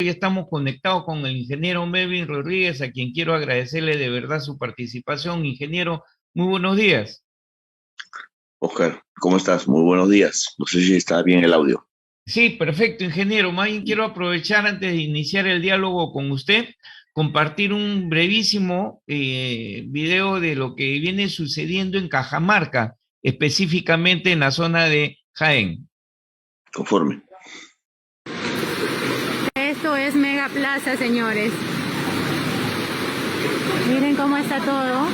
Hoy estamos conectados con el ingeniero Melvin Rodríguez, a quien quiero agradecerle de verdad su participación. Ingeniero, muy buenos días. Oscar, ¿cómo estás? Muy buenos días. No sé si está bien el audio. Sí, perfecto, ingeniero. Más bien quiero aprovechar antes de iniciar el diálogo con usted, compartir un brevísimo video de lo que viene sucediendo en Cajamarca, específicamente en la zona de Jaén. Conforme. Esto es Mega Plaza, señores. Miren cómo está todo.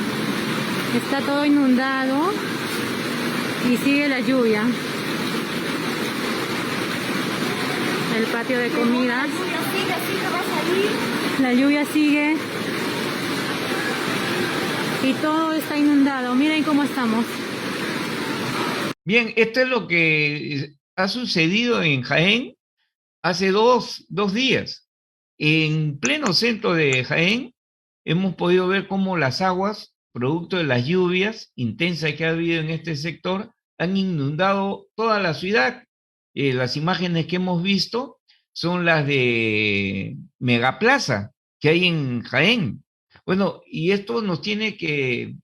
Está todo inundado y sigue la lluvia. El patio de comidas. La lluvia sigue y todo está inundado. Miren cómo estamos. Bien, esto es lo que ha sucedido en Jaén hace dos días. En pleno centro de Jaén hemos podido ver cómo las aguas, producto de las lluvias intensas que ha habido en este sector, han inundado toda la ciudad. Las imágenes que hemos visto son las de Megaplaza que hay en Jaén. Bueno, y esto nos tiene que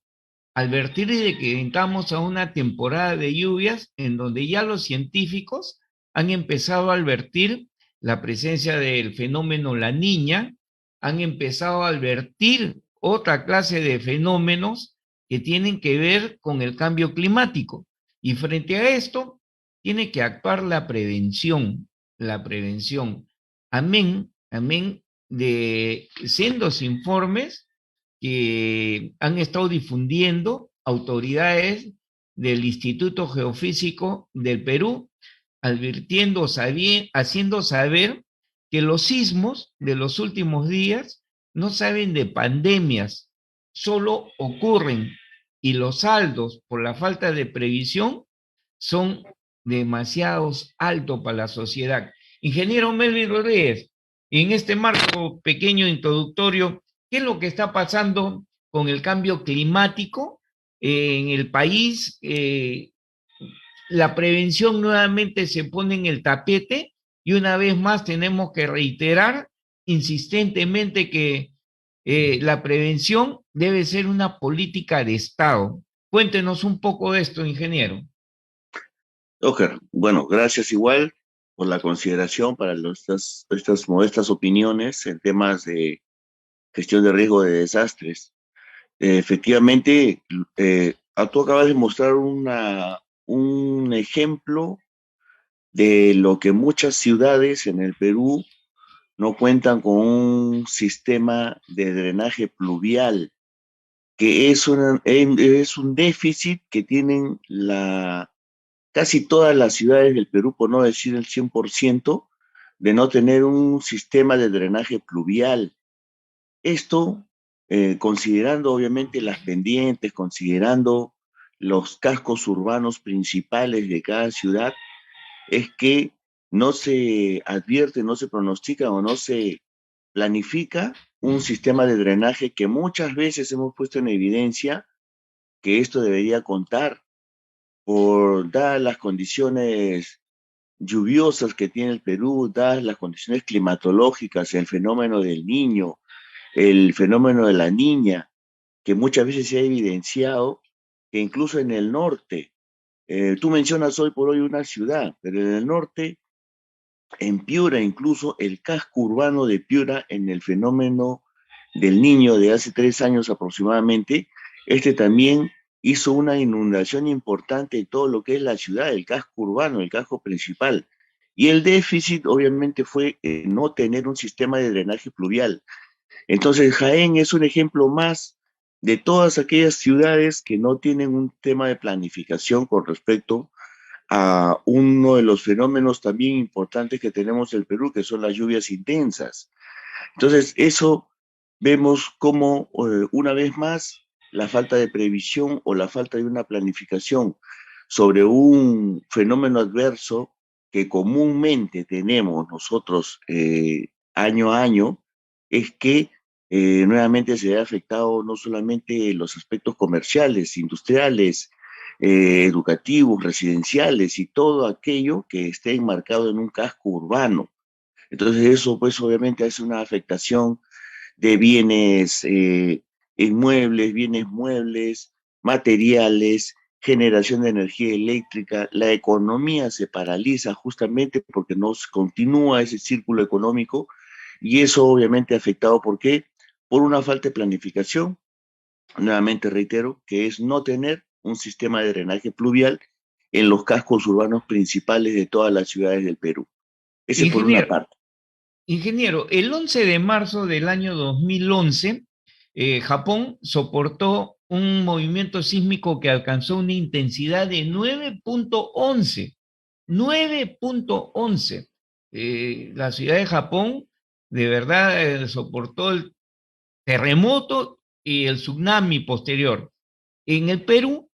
advertir de que entramos a una temporada de lluvias en donde ya los científicos han empezado a advertir la presencia del fenómeno La Niña, han empezado a advertir otra clase de fenómenos que tienen que ver con el cambio climático. Y frente a esto, tiene que actuar la prevención, la prevención. Amén, amén de sendos informes que han estado difundiendo autoridades del Instituto Geofísico del Perú, advirtiendo, haciendo saber que los sismos de los últimos días no saben de pandemias, solo ocurren y los saldos por la falta de previsión son demasiados altos para la sociedad. Ingeniero Melvin Rodríguez, en este marco pequeño introductorio, ¿qué es lo que está pasando con el cambio climático en el país? La prevención nuevamente se pone en el tapete y una vez más tenemos que reiterar insistentemente que la prevención debe ser una política de Estado. Cuéntenos un poco de esto, ingeniero. Oscar, bueno, gracias igual por la consideración para estas modestas opiniones en temas de gestión de riesgo de desastres. Efectivamente, tú acabas de mostrar un ejemplo de lo que muchas ciudades en el Perú no cuentan con un sistema de drenaje pluvial, que es un déficit que tienen casi todas las ciudades del Perú, por no decir el 100%, de no tener un sistema de drenaje pluvial. Esto, considerando obviamente las pendientes, considerando los cascos urbanos principales de cada ciudad, es que no se advierte, no se pronostica o no se planifica un sistema de drenaje que muchas veces hemos puesto en evidencia que esto debería contar por dadas las condiciones lluviosas que tiene el Perú, dadas las condiciones climatológicas, el fenómeno del niño, el fenómeno de la niña, que muchas veces se ha evidenciado que incluso en el norte, tú mencionas hoy por hoy una ciudad, pero en el norte, en Piura, incluso el casco urbano de Piura, en el fenómeno del niño de hace 3 años aproximadamente, este también hizo una inundación importante en todo lo que es la ciudad, el casco urbano, el casco principal. Y el déficit obviamente fue no tener un sistema de drenaje pluvial. Entonces Jaén es un ejemplo más de todas aquellas ciudades que no tienen un tema de planificación con respecto a uno de los fenómenos también importantes que tenemos en el Perú, que son las lluvias intensas. Entonces, eso vemos como una vez más la falta de previsión o la falta de una planificación sobre un fenómeno adverso que comúnmente tenemos nosotros año a año, es que nuevamente se ha afectado no solamente los aspectos comerciales, industriales, educativos, residenciales y todo aquello que esté enmarcado en un casco urbano. Entonces eso pues obviamente hace una afectación de bienes inmuebles, bienes muebles, materiales, generación de energía eléctrica. La economía se paraliza justamente porque no se continúa ese círculo económico y eso obviamente afectado, ¿por qué? Por una falta de planificación, nuevamente reitero, que es no tener un sistema de drenaje pluvial en los cascos urbanos principales de todas las ciudades del Perú. Ese por una Ingeniero, parte. ingeniero, el 11 de marzo del año 2011, Japón soportó un movimiento sísmico que alcanzó una intensidad de 9.11. 9.11. La ciudad de Japón de verdad soportó el terremoto y el tsunami posterior. En el Perú,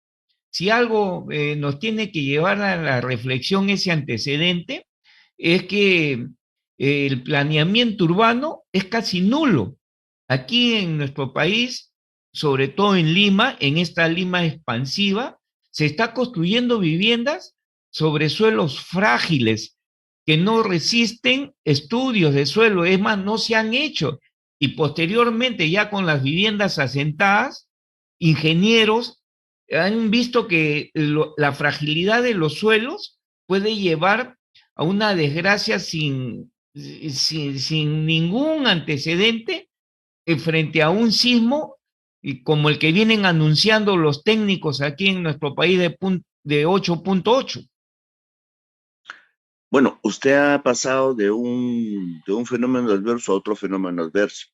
si algo nos tiene que llevar a la reflexión ese antecedente, es que el planeamiento urbano es casi nulo. Aquí en nuestro país, sobre todo en Lima, en esta Lima expansiva, se está construyendo viviendas sobre suelos frágiles que no resisten estudios de suelo, es más, no se han hecho. Y posteriormente, ya con las viviendas asentadas, ingenieros han visto que la fragilidad de los suelos puede llevar a una desgracia sin ningún antecedente frente a un sismo y como el que vienen anunciando los técnicos aquí en nuestro país de 8.8. Bueno, usted ha pasado de un fenómeno adverso a otro fenómeno adverso,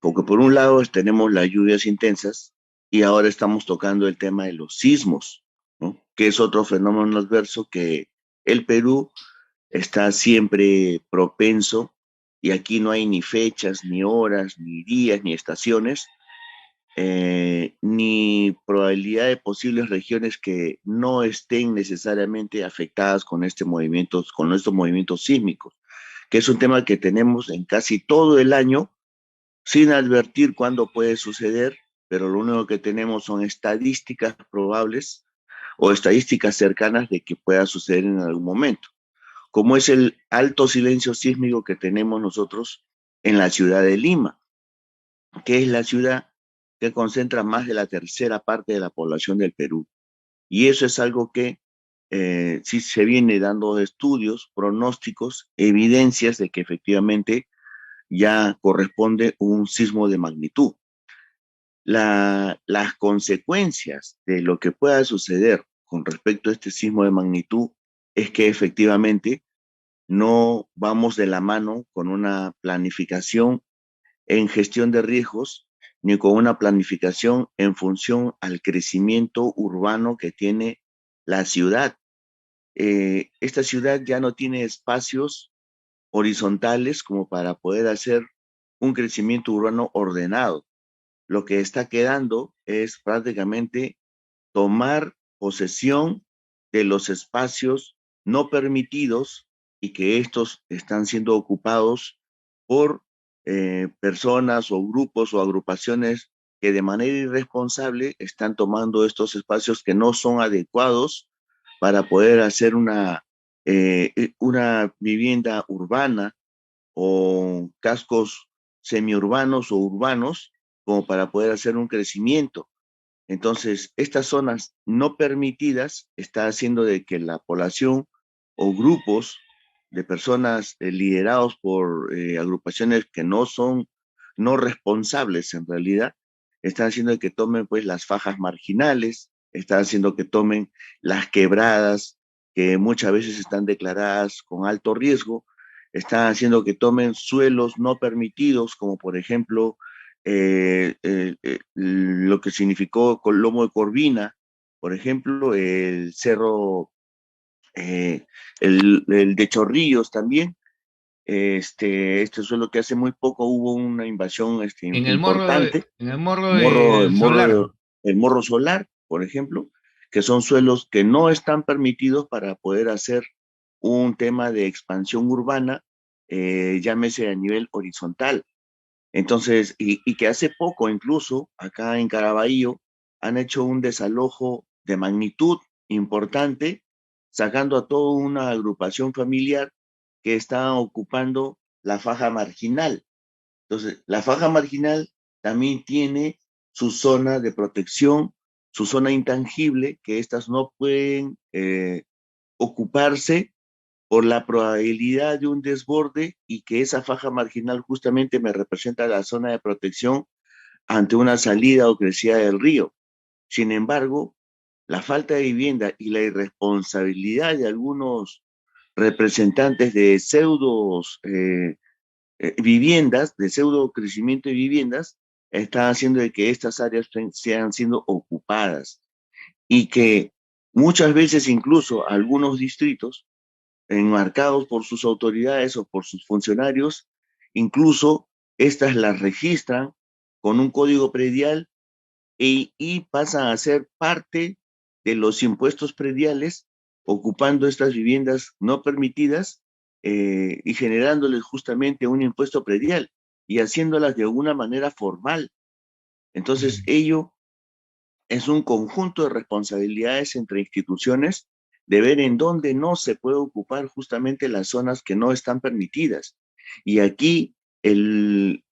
porque por un lado tenemos las lluvias intensas y ahora estamos tocando el tema de los sismos, ¿no? Que es otro fenómeno adverso que el Perú está siempre propenso y aquí no hay ni fechas, ni horas, ni días, ni estaciones, ni probabilidad de posibles regiones que no estén necesariamente afectadas con estos movimientos sísmicos, que es un tema que tenemos en casi todo el año, sin advertir cuándo puede suceder, pero lo único que tenemos son estadísticas probables o estadísticas cercanas de que pueda suceder en algún momento, como es el alto silencio sísmico que tenemos nosotros en la ciudad de Lima, que es la ciudad que concentra más de la tercera parte de la población del Perú. Y eso es algo que sí se viene dando estudios, pronósticos, evidencias de que efectivamente ya corresponde un sismo de magnitud. Las consecuencias de lo que pueda suceder con respecto a este sismo de magnitud es que efectivamente no vamos de la mano con una planificación en gestión de riesgos ni con una planificación en función al crecimiento urbano que tiene la ciudad. Esta ciudad ya no tiene espacios horizontales como para poder hacer un crecimiento urbano ordenado. Lo que está quedando es prácticamente tomar posesión de los espacios no permitidos y que estos están siendo ocupados por personas o grupos o agrupaciones que de manera irresponsable están tomando estos espacios que no son adecuados para poder hacer una vivienda urbana o cascos semiurbanos o urbanos como para poder hacer un crecimiento. Entonces, estas zonas no permitidas está haciendo de que la población o grupos de personas liderados por agrupaciones que no son no responsables en realidad, están haciendo de que tomen pues las fajas marginales, están haciendo que tomen las quebradas que muchas veces están declaradas con alto riesgo, están haciendo que tomen suelos no permitidos, como por ejemplo lo que significó con lomo de Corvina, por ejemplo, el cerro, el de Chorrillos también, este suelo que hace muy poco hubo una invasión importante, En el morro morro, del solar. el morro solar, por ejemplo, que son suelos que no están permitidos para poder hacer un tema de expansión urbana, llámese a nivel horizontal. Entonces, y que hace poco incluso acá en Caraballo han hecho un desalojo de magnitud importante, sacando a toda una agrupación familiar que está ocupando la faja marginal. Entonces, la faja marginal también tiene su zona de protección, su zona intangible, que estas no pueden ocuparse por la probabilidad de un desborde, y que esa faja marginal justamente me representa la zona de protección ante una salida o crecida del río. Sin embargo, la falta de vivienda y la irresponsabilidad de algunos representantes de pseudos viviendas, de pseudo crecimiento de viviendas, están haciendo de que estas áreas sean siendo ocupadas, y que muchas veces incluso algunos distritos, enmarcados por sus autoridades o por sus funcionarios, incluso estas las registran con un código predial y pasan a ser parte de los impuestos prediales, ocupando estas viviendas no permitidas y generándoles justamente un impuesto predial y haciéndolas de una manera formal. Entonces, ello es un conjunto de responsabilidades entre instituciones de ver en dónde no se puede ocupar justamente las zonas que no están permitidas. Y aquí el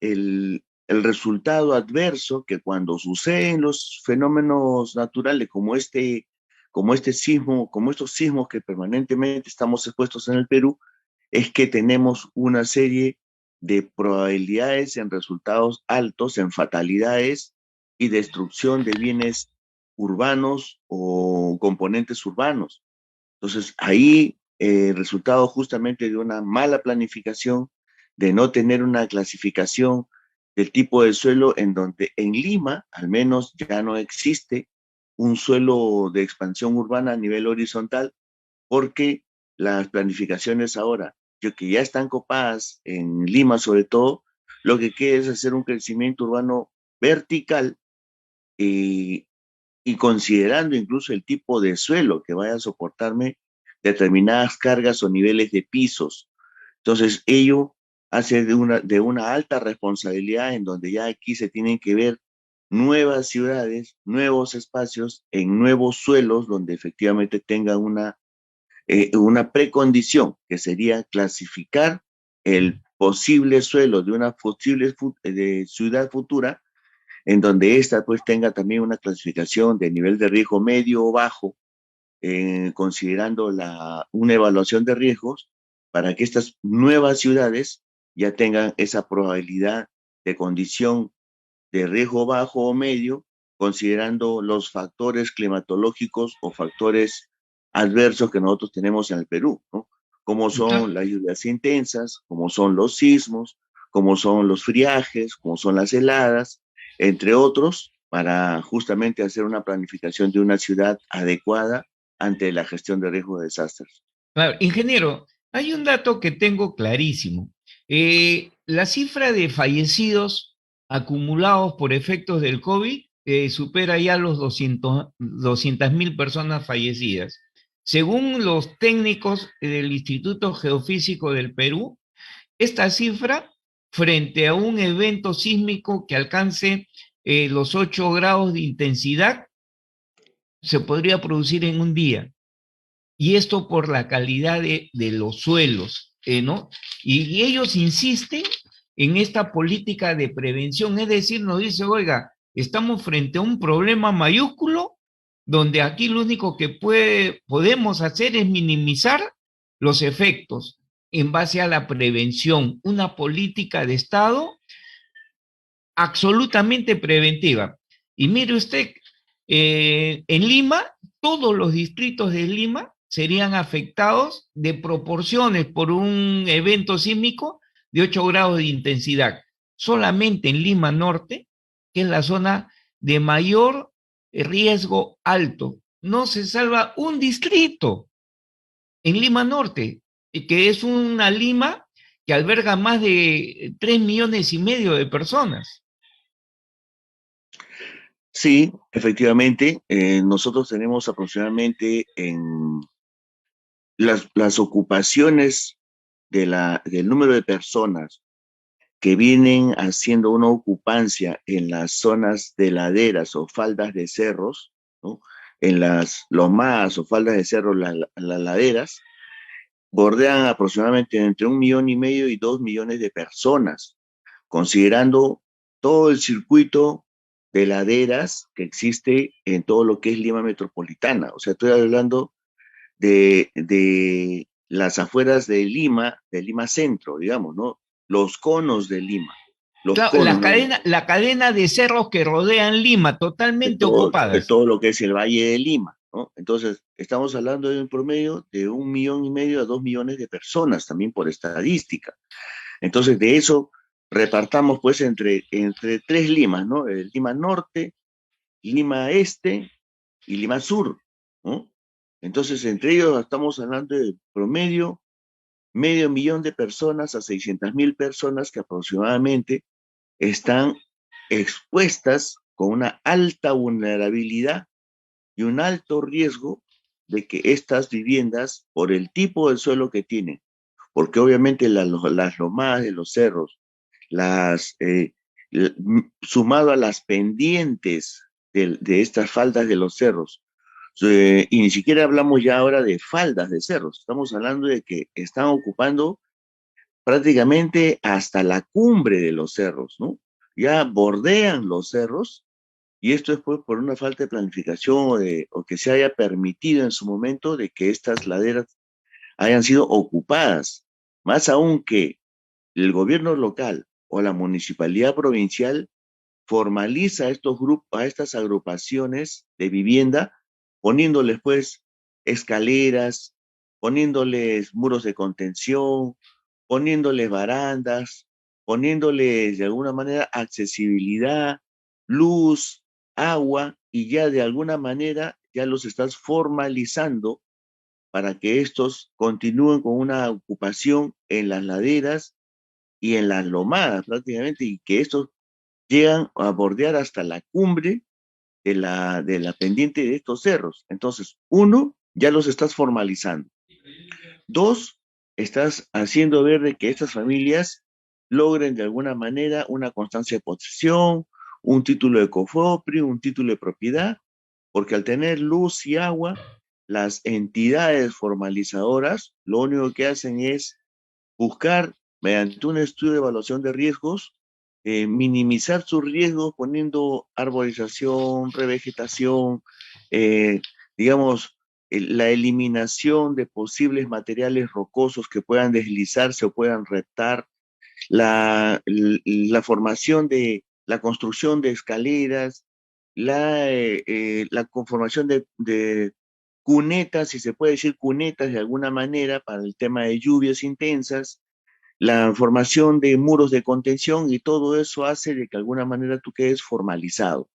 resultado adverso, que cuando suceden los fenómenos naturales como este sismo, como estos sismos que permanentemente estamos expuestos en el Perú, es que tenemos una serie de probabilidades en resultados altos, en fatalidades y destrucción de bienes urbanos o componentes urbanos. Entonces, ahí resultado justamente de una mala planificación, de no tener una clasificación del tipo de suelo, en donde en Lima al menos ya no existe un suelo de expansión urbana a nivel horizontal, porque las planificaciones ahora, que ya están copadas en Lima sobre todo, lo que quiere es hacer un crecimiento urbano vertical, y, y considerando incluso el tipo de suelo que vaya a soportarme determinadas cargas o niveles de pisos. Entonces, ello hace de una alta responsabilidad, en donde ya aquí se tienen que ver nuevas ciudades, nuevos espacios en nuevos suelos, donde efectivamente tengan una precondición, que sería clasificar el posible suelo de una posible de ciudad futura, en donde ésta pues tenga también una clasificación de nivel de riesgo medio o bajo, considerando una evaluación de riesgos, para que estas nuevas ciudades ya tengan esa probabilidad de condición de riesgo bajo o medio, considerando los factores climatológicos o factores adversos que nosotros tenemos en el Perú, ¿no? Como son las lluvias intensas, como son los sismos, como son los friajes, como son las heladas, entre otros, para justamente hacer una planificación de una ciudad adecuada ante la gestión de riesgo de desastres. Claro, ingeniero, hay un dato que tengo clarísimo. La cifra de fallecidos acumulados por efectos del COVID supera ya los 200.000 personas fallecidas. Según los técnicos del Instituto Geofísico del Perú, esta cifra, frente a un evento sísmico que alcance los 8 grados de intensidad, se podría producir en un día. Y esto por la calidad de los suelos, ¿no? Y ellos insisten en esta política de prevención, es decir, nos dice, oiga, estamos frente a un problema mayúsculo, donde aquí lo único que podemos hacer es minimizar los efectos en base a la prevención, una política de Estado absolutamente preventiva. Y mire usted, en Lima, todos los distritos de Lima serían afectados de proporciones por un evento sísmico de 8 grados de intensidad. Solamente en Lima Norte, que es la zona de mayor riesgo alto, no se salva un distrito en Lima Norte, que es una Lima que alberga más de 3,5 millones de personas. Sí, efectivamente, nosotros tenemos aproximadamente en las ocupaciones del número de personas que vienen haciendo una ocupancia en las zonas de laderas o faldas de cerros, ¿no? En las lomadas o faldas de cerros, las laderas, bordean aproximadamente entre 1,5 millones y 2 millones de personas, considerando todo el circuito de laderas que existe en todo lo que es Lima metropolitana. O sea, estoy hablando de las afueras de Lima Centro, digamos, ¿no? Los conos de Lima, los Claro, conos, ¿no? la cadena de cerros que rodean Lima, totalmente De ocupadas. todo lo que es el Valle de Lima, ¿no? Entonces, estamos hablando de un promedio de 1,5 millones a 2 millones de personas, también por estadística. Entonces, de eso repartamos pues entre tres Limas, ¿no? El Lima Norte, Lima Este y Lima Sur, ¿no? Entonces, entre ellos estamos hablando de promedio 500,000 de personas a 600,000 personas que aproximadamente están expuestas con una alta vulnerabilidad y un alto riesgo de que estas viviendas, por el tipo de suelo que tienen, porque obviamente las lomadas de los cerros, las, sumado a las pendientes de estas faldas de los cerros, y ni siquiera hablamos ya ahora de faldas de cerros, estamos hablando de que están ocupando prácticamente hasta la cumbre de los cerros, ¿no? Ya bordean los cerros y esto es pues por una falta de planificación o que se haya permitido en su momento de que estas laderas hayan sido ocupadas. Más aún que el gobierno local o la municipalidad provincial formaliza a estos grupos, a estas agrupaciones de vivienda, poniéndoles pues escaleras, poniéndoles muros de contención, poniéndoles barandas, poniéndoles de alguna manera accesibilidad, luz, agua, y ya de alguna manera ya los estás formalizando para que estos continúen con una ocupación en las laderas y en las lomadas prácticamente, y que estos llegan a bordear hasta la cumbre de la pendiente de estos cerros. Entonces, uno, ya los estás formalizando. Dos, estás haciendo ver de que estas familias logren de alguna manera una constancia de posesión, un título de cofoprio, un título de propiedad, porque al tener luz y agua, las entidades formalizadoras lo único que hacen es buscar, mediante un estudio de evaluación de riesgos, minimizar sus riesgos poniendo arborización, revegetación, eh, digamos, la eliminación de posibles materiales rocosos que puedan deslizarse o puedan reptar, la formación la construcción de escaleras, la conformación de cunetas, si se puede decir cunetas de alguna manera, para el tema de lluvias intensas, la formación de muros de contención, y todo eso hace de que de alguna manera tú quedes formalizado.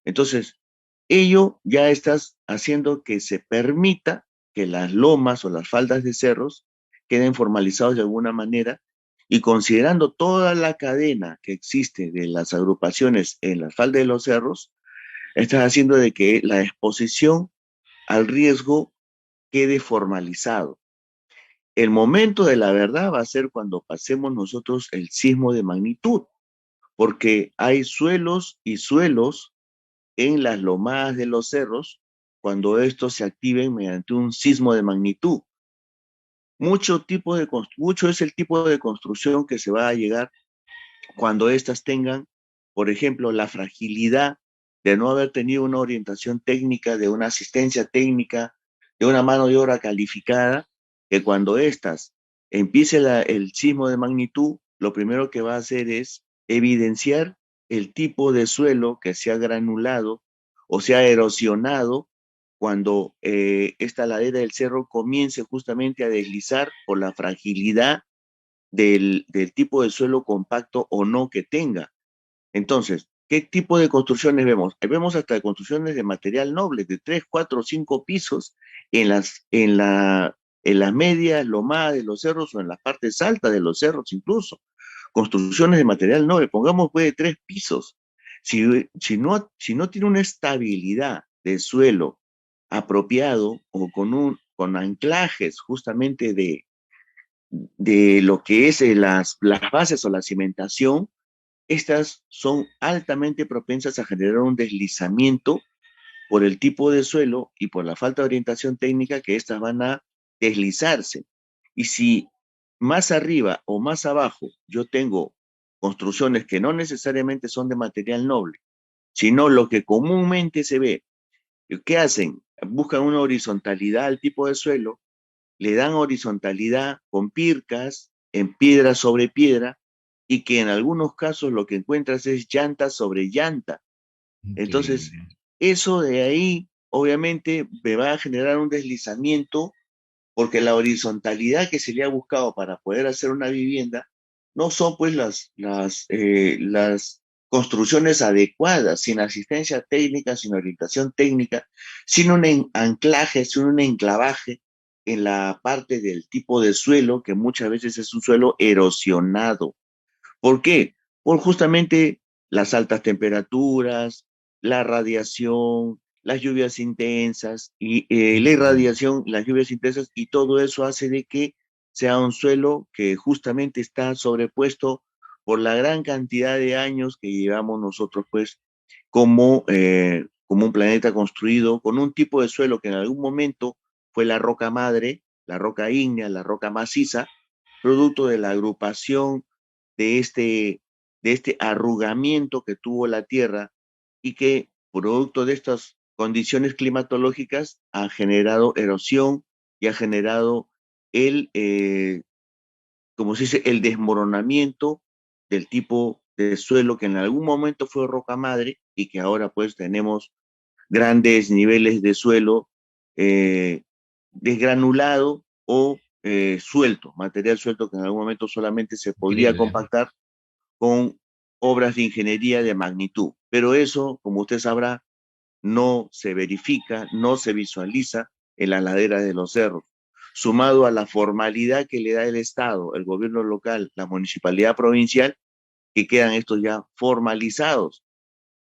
Entonces, ello ya estás haciendo que se permita que las lomas o las faldas de cerros queden formalizados de alguna manera, y considerando toda la cadena que existe de las agrupaciones en las faldas de los cerros, estás haciendo de que la exposición al riesgo quede formalizado. El momento de la verdad va a ser cuando pasemos nosotros el sismo de magnitud, porque hay suelos y suelos en las lomadas de los cerros cuando estos se activen mediante un sismo de magnitud. Mucho es el tipo de construcción que se va a llegar cuando éstas tengan, por ejemplo, la fragilidad de no haber tenido una orientación técnica, de una asistencia técnica, de una mano de obra calificada, que cuando éstas empiece el sismo de magnitud, lo primero que va a hacer es evidenciar el tipo de suelo que se ha granulado o se ha erosionado cuando esta ladera del cerro comience justamente a deslizar por la fragilidad del tipo de suelo compacto o no que tenga. Entonces, ¿qué tipo de construcciones vemos? Vemos hasta construcciones de material noble, de 3, 4, 5 pisos en las medias lomadas de los cerros o en las partes altas de los cerros incluso. Construcciones de material noble, pongamos pues de 3 pisos. Si no tiene una estabilidad de suelo apropiado o con anclajes justamente de lo que es las bases o la cimentación, estas son altamente propensas a generar un deslizamiento por el tipo de suelo y por la falta de orientación técnica, que estas van a deslizarse. Y si más arriba o más abajo yo tengo construcciones que no necesariamente son de material noble, sino lo que comúnmente se ve, ¿qué hacen? Buscan una horizontalidad al tipo de suelo, le dan horizontalidad con pircas, en piedra sobre piedra, y que en algunos casos lo que encuentras es llanta sobre llanta. Entonces, Increíble. eso de ahí obviamente me va a generar un deslizamiento porque la horizontalidad que se le ha buscado para poder hacer una vivienda no son pues las construcciones adecuadas, sin asistencia técnica, sin orientación técnica, sin un anclaje, sin un enclavaje en la parte del tipo de suelo, que muchas veces es un suelo erosionado. ¿Por qué? Por justamente las altas temperaturas, la radiación, las lluvias intensas y la irradiación, las lluvias intensas y todo eso hace de que sea un suelo que justamente está sobrepuesto por la gran cantidad de años que llevamos nosotros pues como un planeta construido con un tipo de suelo que en algún momento fue la roca madre, la roca ígnea, la roca maciza, producto de la agrupación de este arrugamiento que tuvo la Tierra y que, producto de estas condiciones climatológicas, ha generado erosión y ha generado el, como se dice, el desmoronamiento del tipo de suelo que en algún momento fue roca madre y que ahora pues tenemos grandes niveles de suelo eh, desgranulado o suelto, material suelto que en algún momento solamente se podría Increíble. compactar con obras de ingeniería de magnitud. Pero eso, como usted sabrá, no se verifica, no se visualiza en la ladera de los cerros. Sumado a la formalidad que le da el Estado, el gobierno local, la municipalidad provincial, que quedan estos ya formalizados,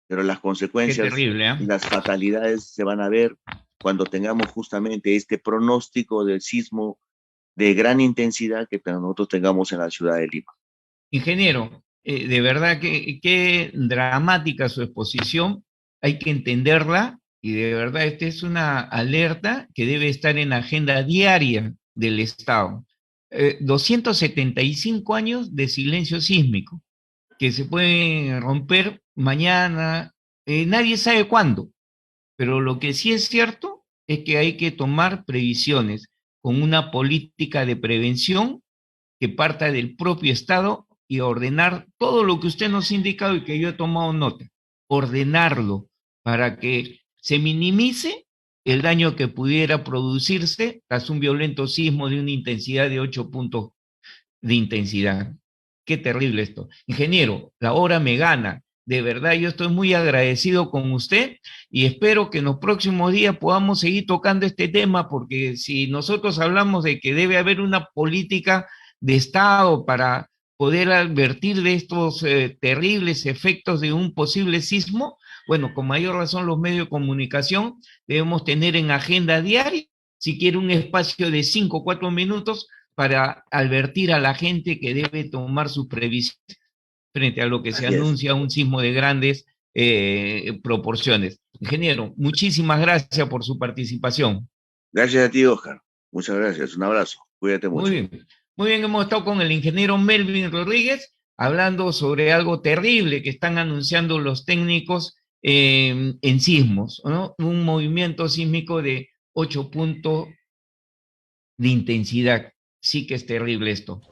pero las Qué consecuencias terrible, y ¿ah? las fatalidades se van a ver cuando tengamos justamente este pronóstico del sismo de gran intensidad que nosotros tengamos en la ciudad de Lima. Ingeniero, de verdad que qué dramática su exposición, hay que entenderla y de verdad esta es una alerta que debe estar en la agenda diaria del Estado. 275 años de silencio sísmico, que se pueden romper mañana, nadie sabe cuándo, pero lo que sí es cierto es que hay que tomar previsiones con una política de prevención que parta del propio Estado y ordenar todo lo que usted nos ha indicado y que yo he tomado nota, ordenarlo para que se minimice el daño que pudiera producirse tras un violento sismo de una intensidad de 8 puntos de intensidad. Qué terrible esto. Ingeniero, la hora me gana. De verdad, yo estoy muy agradecido con usted y espero que en los próximos días podamos seguir tocando este tema, porque si nosotros hablamos de que debe haber una política de Estado para poder advertir de estos terribles efectos de un posible sismo, bueno, con mayor razón los medios de comunicación debemos tener en agenda diaria, si quiere un espacio de 5 o 4 minutos, para advertir a la gente que debe tomar sus previsiones frente a lo que se Así es. anuncia un sismo de grandes proporciones. Ingeniero, muchísimas gracias por su participación. Gracias a ti, Oscar. Muchas gracias. Un abrazo. Cuídate Muy mucho. bien, muy bien, hemos estado con el ingeniero Melvin Rodríguez hablando sobre algo terrible que están anunciando los técnicos en sismos, ¿no? Un movimiento sísmico de 8 puntos de intensidad. Sí que es terrible esto.